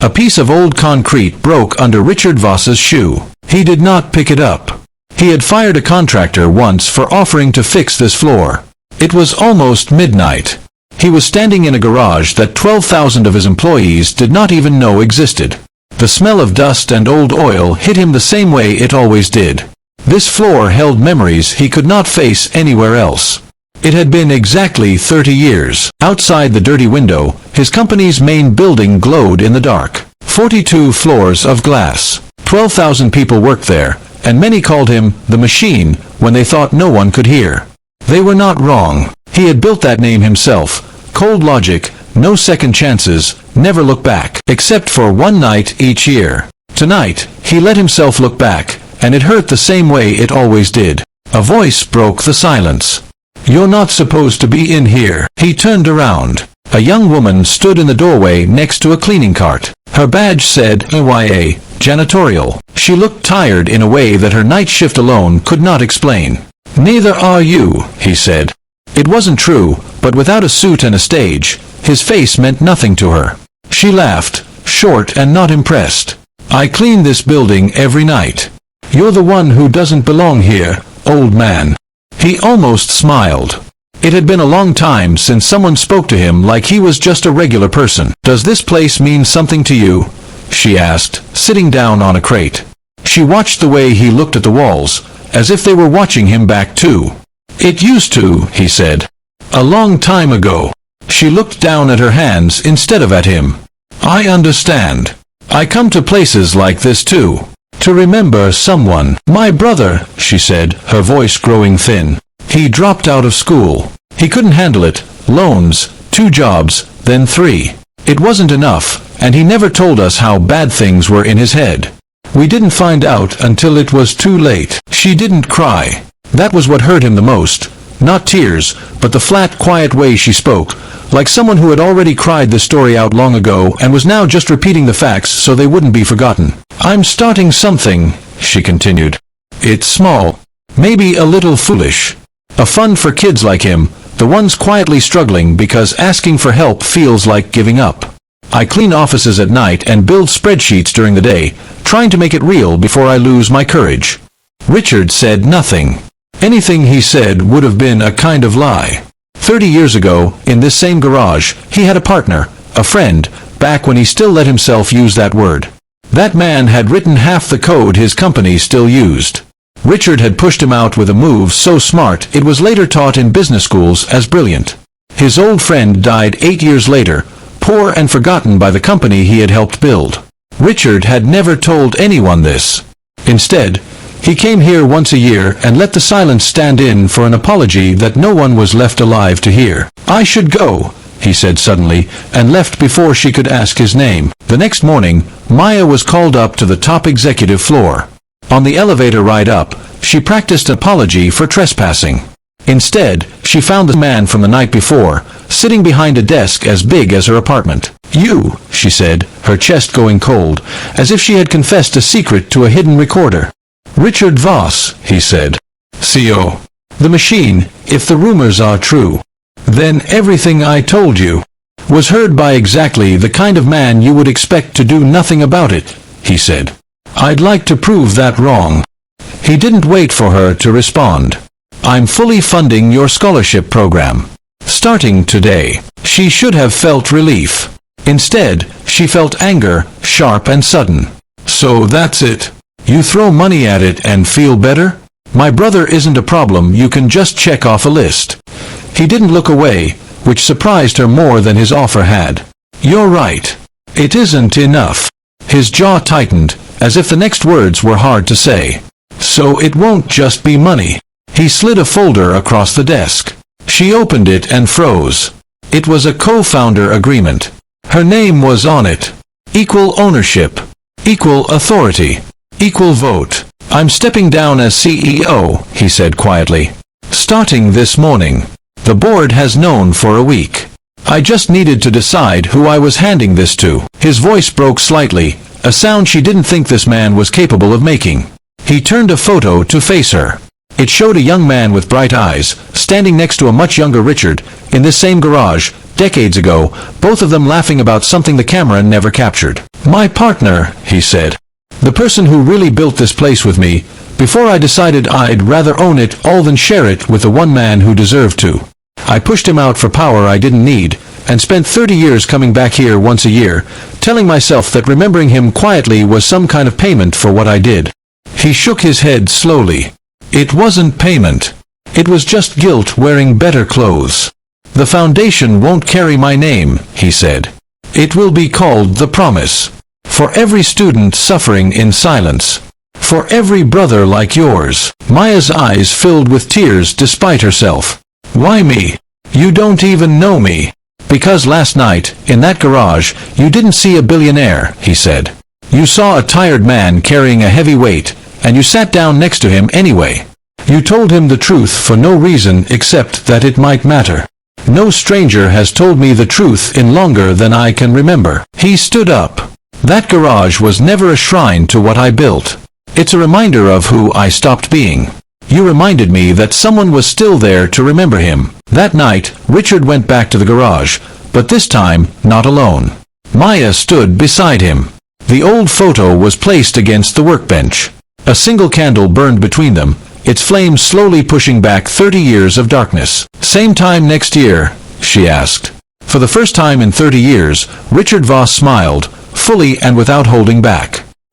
A piece of old concrete broke under Richard Voss's shoe. He did not pick it up. He had fired a contractor once for offering to fix this floor. It was almost midnight. He was standing in a garage that 12,000 of his employees did not even know existed. The smell of dust and old oil hit him the same way it always did. This floor held memories he could not face anywhere else. It had been exactly 30 years. Outside the dirty window, his company's main building glowed in the dark. 42 floors of glass. 12,000 people worked there, and many called him the Machine when they thought no one could hear. They were not wrong. He had built that name himself. Cold logic, no second chances, never look back, except for one night each year. Tonight, he let himself look back, and it hurt the same way it always did. A voice broke the silence. "You're not supposed to be in here." He turned around. A young woman stood in the doorway next to a cleaning cart. Her badge said YA, Janitorial. She looked tired in a way that her night shift alone could not explain. "Neither are you," he said. It wasn't true, but without a suit and a stage, his face meant nothing to her. She laughed, short and not impressed. "I clean this building every night. You're the one who doesn't belong here, old man." He almost smiled. It had been a long time since someone spoke to him like he was just a regular person. "Does this place mean something to you?" she asked, sitting down on a crate. She watched the way he looked at the walls, as if they were watching him back too. "It used to," he said. "A long time ago." She looked down at her hands instead of at him. "I understand. I come to places like this too. To remember someone." "My brother," she said, her voice growing thin. "He dropped out of school. He couldn't handle it. Loans, 2 jobs, then 3. It wasn't enough, and he never told us how bad things were in his head. We didn't find out until it was too late." She didn't cry. That was what hurt him the most. Not tears, but the flat, quiet way she spoke, like someone who had already cried the story out long ago and was now just repeating the facts so they wouldn't be forgotten. "I'm starting something," she continued. "It's small, maybe a little foolish. A fund for kids like him, the ones quietly struggling because asking for help feels like giving up. I clean offices at night and build spreadsheets during the day, trying to make it real before I lose my courage." Richard said nothing. Anything he said would have been a kind of lie. 30 years ago, in this same garage, he had a partner, a friend, back when he still let himself use that word. That man had written half the code his company still used. Richard had pushed him out with a move so smart it was later taught in business schools as brilliant. His old friend died 8 years later, poor and forgotten by the company he had helped build. Richard had never told anyone this. Instead, he came here once a year and let the silence stand in for an apology that no one was left alive to hear. "I should go," he said suddenly, and left before she could ask his name. The next morning, Maya was called up to the top executive floor. On the elevator ride up, she practiced an apology for trespassing. Instead, she found the man from the night before, sitting behind a desk as big as her apartment. "You," she said, her chest going cold, as if she had confessed a secret to a hidden recorder. "Richard Voss," he said. "CO. The Machine, if the rumors are true. Then everything I told you was heard by exactly the kind of man you would expect to do nothing about it," he said. "I'd like to prove that wrong." He didn't wait for her to respond. "I'm fully funding your scholarship program. Starting today." She should have felt relief. Instead, she felt anger, sharp and sudden. "So that's it? You throw money at it and feel better? My brother isn't a problem you can just check off a list." He didn't look away, which surprised her more than his offer had. "You're right. It isn't enough." His jaw tightened, as if the next words were hard to say. "So it won't just be money." He slid a folder across the desk. She opened it and froze. It was a co-founder agreement. Her name was on it. Equal ownership. Equal authority. Equal vote. "I'm stepping down as CEO," he said quietly. "Starting this morning. The board has known for a week. I just needed to decide who I was handing this to." His voice broke slightly, a sound she didn't think this man was capable of making. He turned a photo to face her. It showed a young man with bright eyes, standing next to a much younger Richard, in this same garage, decades ago, both of them laughing about something the camera never captured. "My partner," he said. "The person who really built this place with me, before I decided I'd rather own it all than share it with the one man who deserved to. I pushed him out for power I didn't need, and spent 30 years coming back here once a year, telling myself that remembering him quietly was some kind of payment for what I did." He shook his head slowly. "It wasn't payment. It was just guilt wearing better clothes. The foundation won't carry my name," he said. "It will be called The Promise. For every student suffering in silence. For every brother like yours." Maya's eyes filled with tears despite herself. "Why me? You don't even know me." "Because last night, in that garage, you didn't see a billionaire," he said. "You saw a tired man carrying a heavy weight, and you sat down next to him anyway. You told him the truth for no reason except that it might matter. No stranger has told me the truth in longer than I can remember." He stood up. "That garage was never a shrine to what I built. It's a reminder of who I stopped being. You reminded me that someone was still there to remember him." That night, Richard went back to the garage, but this time, not alone. Maya stood beside him. The old photo was placed against the workbench. A single candle burned between them, its flame slowly pushing back 30 years of darkness. "Same time next year?" she asked. For the first time in 30 years, Richard Voss smiled, fully and without holding back.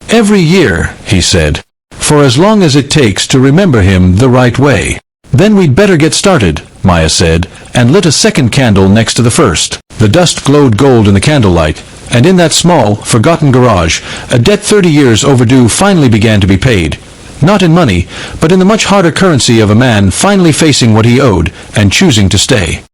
"Every year," he said. "For as long as it takes to remember him the right way." "Then we'd better get started," Maya said, and lit a second candle next to the first. The dust glowed gold in the candlelight, and in that small, forgotten garage, a debt 30 years overdue finally began to be paid. Not in money, but in the much harder currency of a man finally facing what he owed and choosing to stay.